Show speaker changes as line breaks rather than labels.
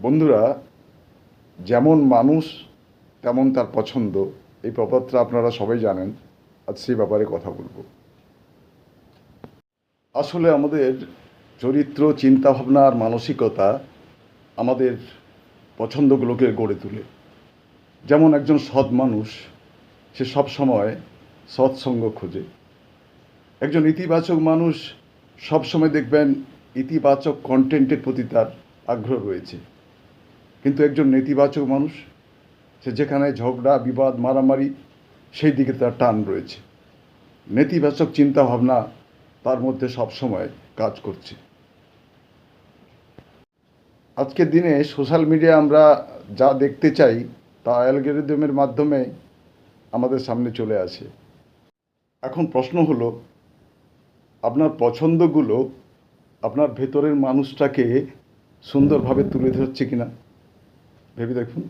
বন্ধুরা, যেমন মানুষ তেমন তার পছন্দ, এই প্রবাদটা আপনারা সবাই জানেন। আজ সেই ব্যাপারে কথা বলবো। আসলে আমাদের চরিত্র, চিন্তাভাবনা আর মানসিকতা আমাদের পছন্দগুলোকে গড়ে তোলে। যেমন একজন সৎ মানুষ, সে সব সময় সৎসঙ্গ খোঁজে। একজন ইতিবাচক মানুষ সবসময় দেখবেন ইতিবাচক কন্টেন্টের প্রতি তার আগ্রহ রয়েছে। কিন্তু একজন নেতিবাচক মানুষ, সে যেখানে ঝগড়া, বিবাদ, মারামারি, সেই দিকে তার টান রয়েছে। নেতিবাচক চিন্তাভাবনা তার মধ্যে সবসময় কাজ করছে। আজকের দিনে সোশ্যাল মিডিয়া আমরা যা দেখতে চাই তা অ্যালগরিদমের মাধ্যমে আমাদের সামনে চলে আসে। এখন প্রশ্ন হলো, আপনার পছন্দগুলো আপনার ভেতরের মানুষটাকে সুন্দরভাবে তুলে ধরছে কিনা ভেবে দেখুন।